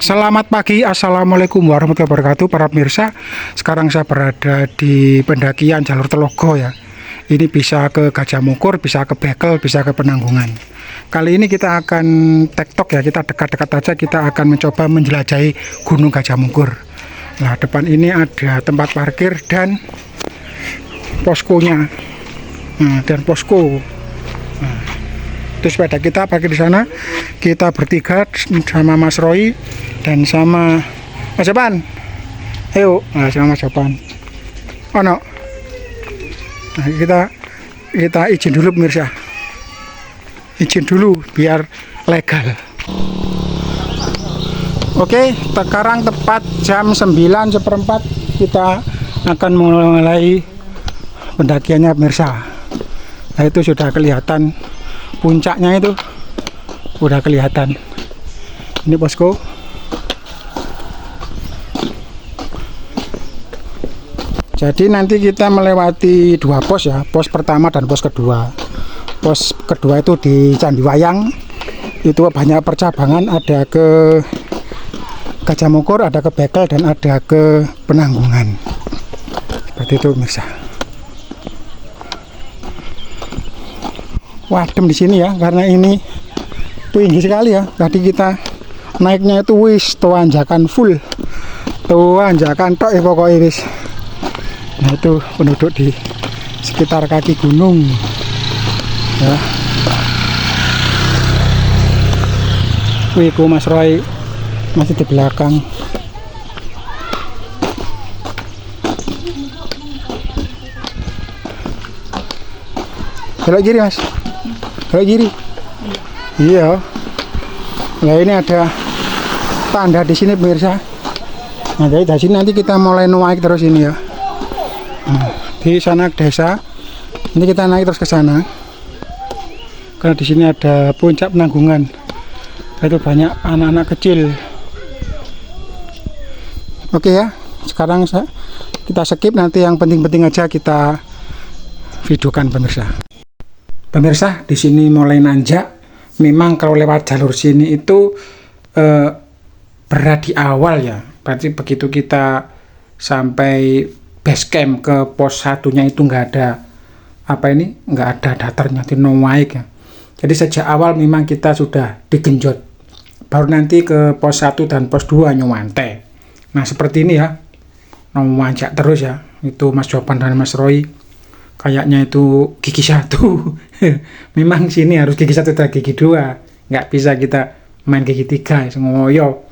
Selamat pagi, assalamualaikum warahmatullahi wabarakatuh para pemirsa. Sekarang saya berada di pendakian jalur Telogo ya. Ini bisa ke Gajah Mungkur, bisa ke Bekel, bisa ke Penanggungan. Kali ini kita akan tektok ya, kita dekat-dekat aja, kita akan mencoba menjelajahi Gunung Gajah Mungkur. Nah, depan ini ada tempat parkir dan poskonya. Nah, dan posko. Nah, itu sepeda kita parkir di sana. Kita bertiga sama Mas Roy dan sama Mas Japan. Ayo, nah, sama Mas Japan. Oh no. Nah, kita izin dulu pemirsa. Izin dulu biar legal. Oke, sekarang tepat jam 9:15 kita akan mulai pendakiannya pemirsa. Nah, itu sudah kelihatan puncaknya, itu udah kelihatan. Ini posko. Jadi nanti kita melewati dua pos ya, pos pertama dan pos kedua. Pos kedua itu di Candi Wayang, itu banyak percabangan, ada ke Gajah Mungkur, ada ke Bekel, dan ada ke Penanggungan. Seperti itu pemirsa. Wadem di sini ya, karena ini tinggi sekali ya. Tadi kita naiknya itu wis tanjakan full, tanjakan tok ya pokoknya wis. Nah, itu penduduk di sekitar kaki gunung ya. Wiku Mas Roy masih di belakang. Belok kiri Mas, belok kiri. Iya. Nah, ini ada tanda di sini pemirsa. Nah, dari sini nanti kita mulai naik terus ini ya. Nah, di sana desa. Ini kita naik terus ke sana. Karena di sini ada puncak Penanggungan. Itu banyak anak-anak kecil. Oke ya. Sekarang kita skip, nanti yang penting-penting aja kita videokan pemirsa. Pemirsa, di sini mulai nanjak. Memang kalau lewat jalur sini itu berat di awal ya. Berarti begitu kita sampai base camp ke pos satunya itu nggak ada nggak ada datarnya, itu no naik ya. Jadi sejak awal memang kita sudah digenjot. Baru nanti ke pos 1 dan pos 2 nyuwante. Nah, seperti ini ya. Nanjak terus ya. Itu Mas Jopan dan Mas Roy. Kayaknya itu gigi 1. Memang sini harus gigi 1 dan gigi 2. Nggak bisa kita main gigi 3 ya, ngoyo.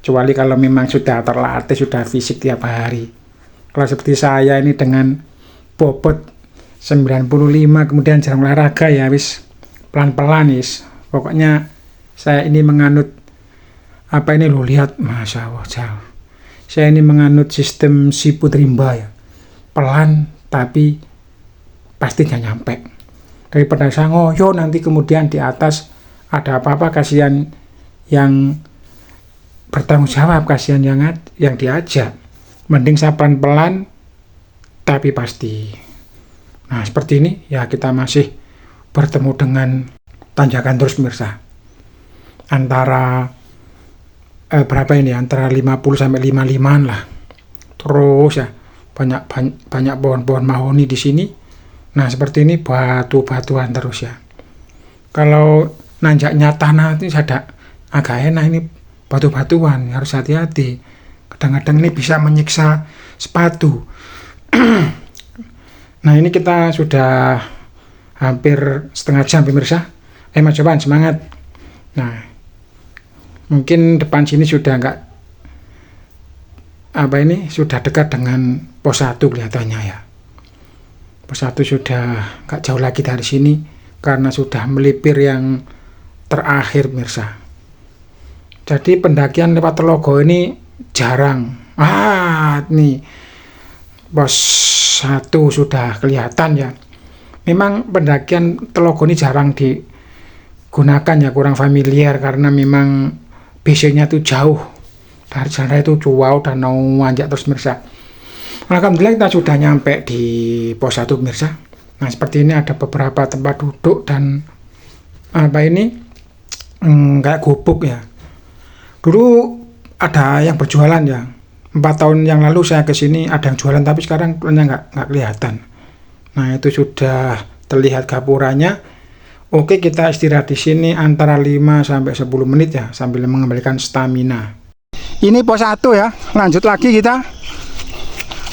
Kecuali kalau memang sudah terlatih, sudah fisik tiap hari. Kalau seperti saya ini dengan bobot 95 kemudian jarang olahraga ya, wis pelan-pelan wis. Pokoknya saya ini menganut lihat, Masya Allah jauh. Saya ini menganut sistem siput rimba ya. Pelan tapi pasti nggak nyampe. Daripada saya ngoyo nanti kemudian di atas ada apa-apa, kasihan yang bertanggung jawab, kasihan yang diajak. Mending saya pelan-pelan tapi pasti. Nah, seperti ini ya, kita masih bertemu dengan tanjakan terus pemirsa. Antara berapa ini? Antara 50 sampai 55-an lah. Terus ya banyak pohon-pohon mahoni di sini. Nah, seperti ini batu-batuan terus ya. Kalau nanjaknya tanah itu agak enak, ini batu-batuan, harus hati-hati. Kadang-kadang ini bisa menyiksa sepatu. Nah, ini kita sudah hampir setengah jam pemirsa. Mas Coban semangat. Nah, mungkin depan sini sudah sudah dekat dengan pos 1 kelihatannya ya. Pos 1 sudah nggak jauh lagi dari sini karena sudah melipir yang terakhir pemirsa. Jadi pendakian lewat Telogo ini jarang. Nih pos 1 sudah kelihatan ya. Memang pendakian Telogo ini jarang digunakan ya, kurang familiar karena memang base-nya itu jauh dari sana, itu Cuau dan nanjak terus pemirsa. Alhamdulillah kita sudah nyampe di pos 1 pemirsa. Nah, seperti ini ada beberapa tempat duduk dan kayak gubuk ya. Dulu ada yang berjualan ya. 4 tahun yang lalu saya ke sini ada yang jualan, tapi sekarang nggak kelihatan. Nah, itu sudah terlihat gapuranya. Oke, kita istirahat di sini antara 5 sampai 10 menit ya, sambil mengembalikan stamina. Ini pos 1 ya. Lanjut lagi kita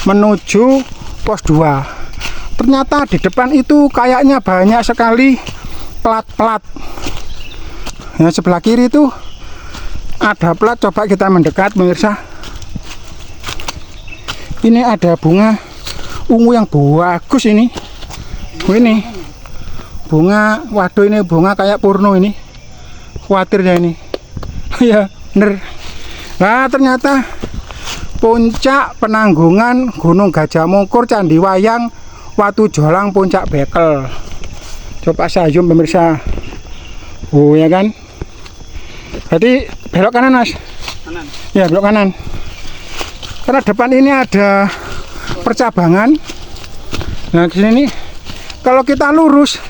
menuju pos 2. Ternyata di depan itu kayaknya banyak sekali plat-plat. Ya, sebelah kiri itu ada plat, coba kita mendekat pemirsa. Ini ada bunga ungu yang bagus ini. Ini bunga, waduh ini bunga kayak purno ini. Khawatir ya ini. Ya, bener. Nah, ternyata puncak penanggungan Gunung Gajah Mungkur, Candi Wayang, Watu Jolang, Puncak Bekel. Coba saya zoom pemirsa. Oh ya kan. Jadi belok kanan Mas. Kanan. Ya, belok kanan. Karena depan ini ada percabangan. Nah, ke sini kalau kita lurus,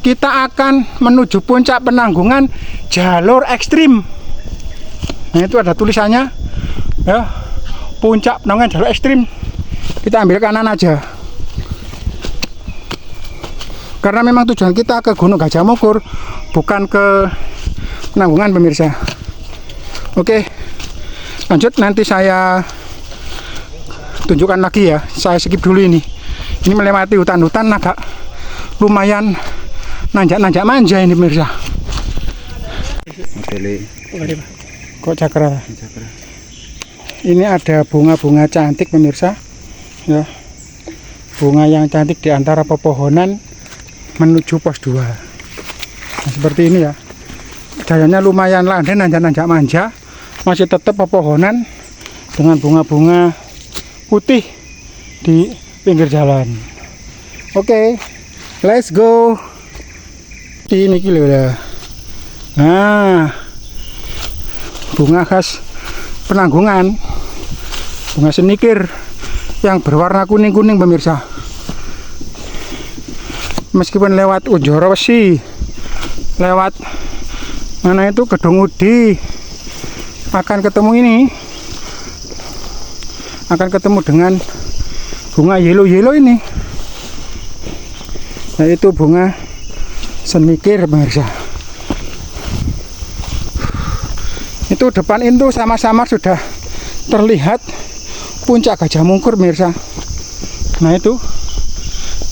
kita akan menuju puncak penanggungan jalur ekstrim. Nah, itu ada tulisannya ya, puncak penanggungan jalur ekstrim. Kita ambil kanan aja. Karena memang tujuan kita ke Gunung Gajah Mungkur, bukan ke penanggungan pemirsa. Oke, lanjut, nanti saya tunjukkan lagi ya. Saya skip dulu ini. Ini melewati hutan-hutan agak lumayan nanjak-nanjak manja ini pemirsa. Kok cakra? Ini ada bunga-bunga cantik pemirsa. Ya. Bunga yang cantik di antara pepohonan menuju pos 2. Nah, seperti ini ya. Jalannya lumayan landai, nanjak-nanjak manja. Masih tetap pepohonan dengan bunga-bunga putih di pinggir jalan. Oke, let's go. Ini kilo ya. Nah, bunga khas penanggungan, bunga senikir yang berwarna kuning-kuning pemirsa. Meskipun lewat Unjoro Wesi, lewat mana itu Gedung Udi, akan ketemu ini, akan ketemu dengan bunga yellow ini, yaitu bunga senikir pemirsa. Itu depan itu sama-sama sudah terlihat puncak Gajah Mungkur pemirsa. Nah itu,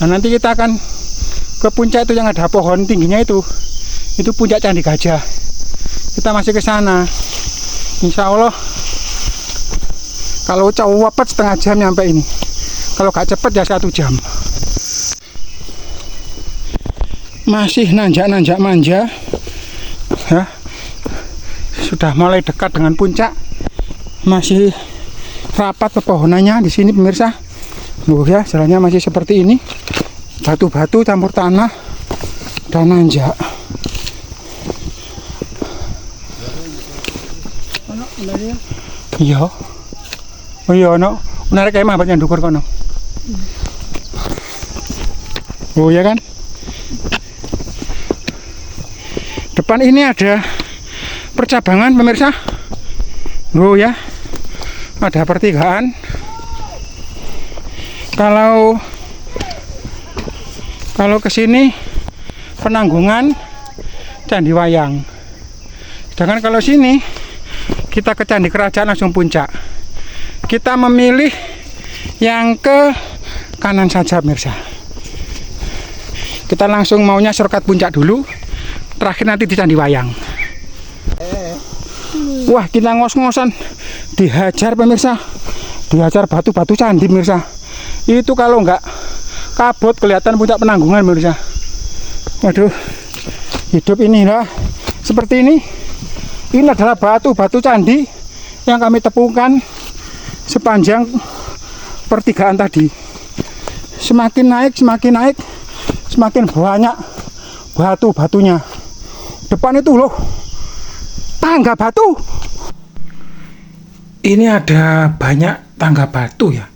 nah nanti kita akan ke puncak itu yang ada pohon tingginya itu puncak Candi Gajah. Kita masih ke sana. Insya Allah kalau cepet setengah jam nyampe ini. Kalau gak cepet ya 1 jam. Masih nanjak-nanjak manja ya. Sudah mulai dekat dengan puncak. Masih rapat pepohonannya di sini pemirsa. Loh ya, jalannya masih seperti ini. Batu-batu campur tanah dan nanjak. Iya. Oh iya, no. Menarik kayak mah yang dukur kono. Oh ya kan? Depan ini ada percabangan pemirsa. Oh ya. Ada pertigaan. Kalau ke sini penanggungan Candi Wayang. Sedangkan kalau sini kita ke Candi Kerajaan langsung puncak. Kita memilih yang ke kanan saja pemirsa. Kita langsung maunya shortcut puncak dulu, terakhir nanti di Candi Wayang. Wah, kita ngos-ngosan dihajar pemirsa, dihajar batu-batu candi pemirsa. Itu kalau nggak kabut kelihatan puncak penanggungan pemirsa. Waduh, hidup inilah seperti ini. Ini adalah batu-batu candi yang kami tepungkan sepanjang pertigaan tadi. Semakin naik, semakin banyak batu-batunya. Depan itu loh, tangga batu. Ini ada banyak tangga batu ya,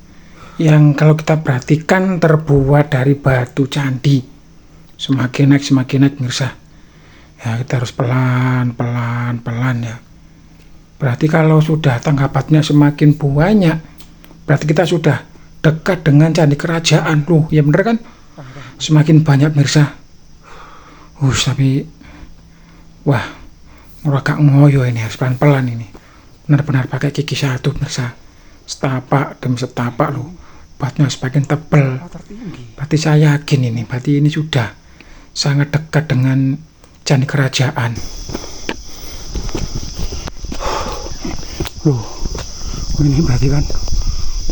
yang kalau kita perhatikan terbuat dari batu candi. Semakin naik pemirsa. Ya, kita harus pelan ya. Berarti kalau sudah tangkapannya semakin banyak, berarti kita sudah dekat dengan candi kerajaan. Loh, ya bener kan? Semakin banyak pemirsa. Tapi wah, agak ngoyo ini, harus pelan-pelan ini. Benar-benar pakai gigi satu pemirsa. Setapak demi setapak loh. Batnya semakin tebal. Berarti saya yakin ini, berarti ini sudah sangat dekat dengan candi kerajaan. Loh, ini berarti kan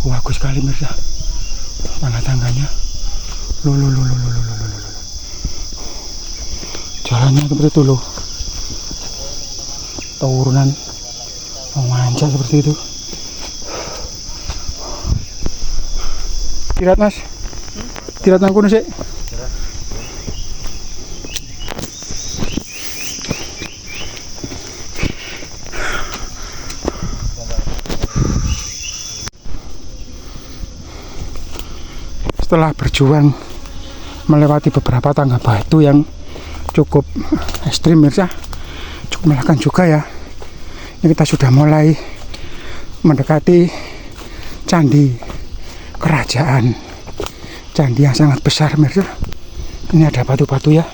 bagus sekali pemirsa. Tangga-tangganya. Loh. Jalannya seperti itu loh. Turunan memanjat seperti itu. Tirat mas, tirat nangkun sih. Setelah berjuang melewati beberapa tangga batu yang cukup ekstrim pemirsa, cukup melelahkan juga ya. Ini kita sudah mulai mendekati candi kerajaan, candi yang sangat besar pemirsa. Ini ada batu-batu ya.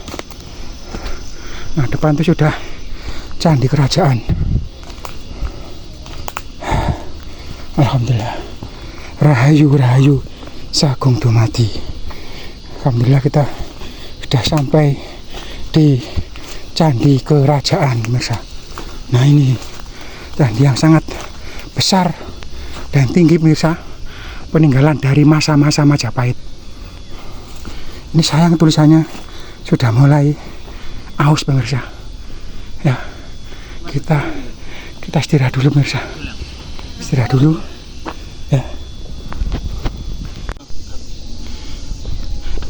Nah, depan itu sudah candi kerajaan. Alhamdulillah. Rahayu Sagung Dumadi. Alhamdulillah kita sudah sampai di candi kerajaan pemirsa. Nah, ini candi yang sangat besar dan tinggi pemirsa, peninggalan dari masa-masa Majapahit. Ini sayang tulisannya sudah mulai aus pemirsa. Ya, kita istirahat dulu pemirsa. Istirahat dulu. Ya.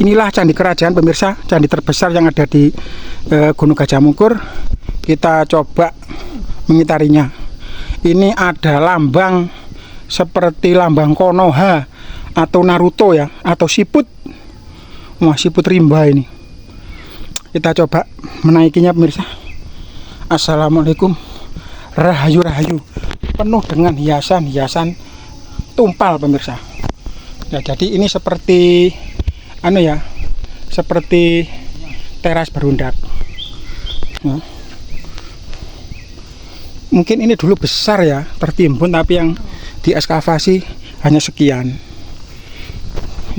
Inilah candi kerajaan pemirsa, candi terbesar yang ada di Gunung Gajah Mungkur. Kita coba mengitarinya. Ini ada lambang seperti lambang Konoha atau Naruto ya, atau siput. Wah, siput rimba ini. Kita coba menaikinya pemirsa. Assalamualaikum. Rahayu. Penuh dengan hiasan-hiasan tumpal pemirsa. Ya, jadi ini seperti seperti teras berundak. Ya. Mungkin ini dulu besar ya, tertimbun, tapi yang diekskavasi hanya sekian.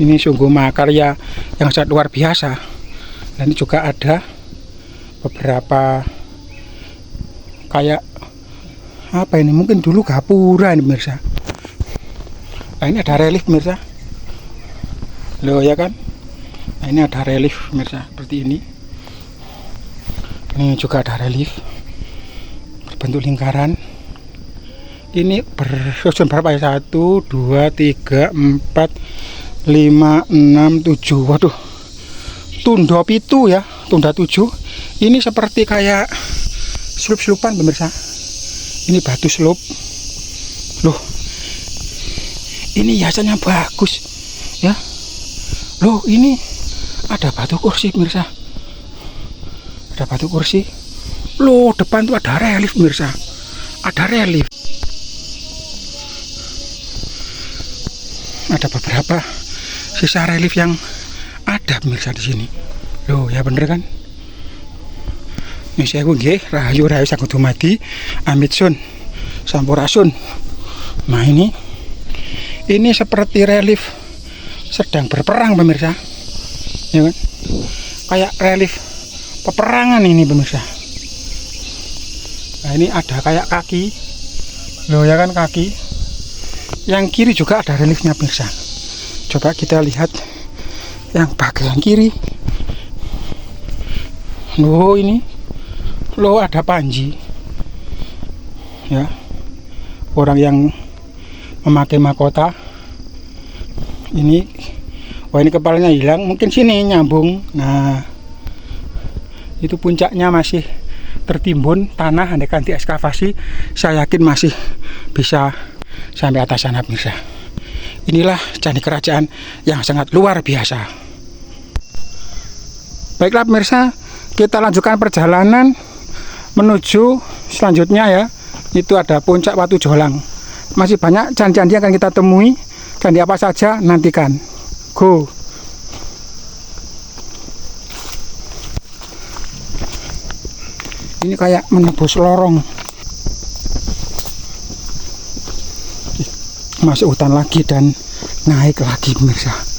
Ini sungguh mahakarya yang sangat luar biasa. Dan ini juga ada beberapa kayak apa ini, mungkin dulu gapura ini pemirsa. Nah, ini ada relief pemirsa. Loh ya kan. Nah, ini ada relief pemirsa seperti ini. Ini juga ada relief berbentuk lingkaran. Ini bersusun berapa ya? 1, 2, 3, 4, 5, 6, 7. Waduh, tunda pitu ya, tunda 7. Ini seperti kayak slup-slupan pemirsa. Ini batu slup. Loh, ini hiasannya bagus ya. Loh, ini ada batu kursi pemirsa. Ada batu kursi. Loh, depan tuh ada relief pemirsa. Ada relief. Ada beberapa sisa relief yang ada pemirsa di sini. Loh, ya bener kan? Ini saya nggih, Rahayu Sagung Dumadi, Amit Sun, Sampurasun. Nah, ini seperti relief sedang berperang pemirsa. Ya kan? Kayak relief peperangan ini pemirsa. Nah, ini ada kayak kaki. Loh ya kan, kaki. Yang kiri juga ada reliefnya pemirsa. Coba kita lihat yang bagian kiri. Loh, ini. Loh, ada Panji. Ya. Orang yang memakai mahkota. Ini, wah, ini kepalanya hilang, mungkin sini nyambung. Nah, itu puncaknya masih tertimbun tanah, andaikan diekskavasi, saya yakin masih bisa sampai atas sana pemirsa. Inilah candi kerajaan yang sangat luar biasa. Baiklah pemirsa, kita lanjutkan perjalanan menuju selanjutnya ya, Itu ada puncak Watu Jolang. Masih banyak candi-candi yang akan kita temui. Candi apa saja nantikan. Go. Ini kayak menembus lorong. Masuk hutan lagi dan naik lagi pemirsa.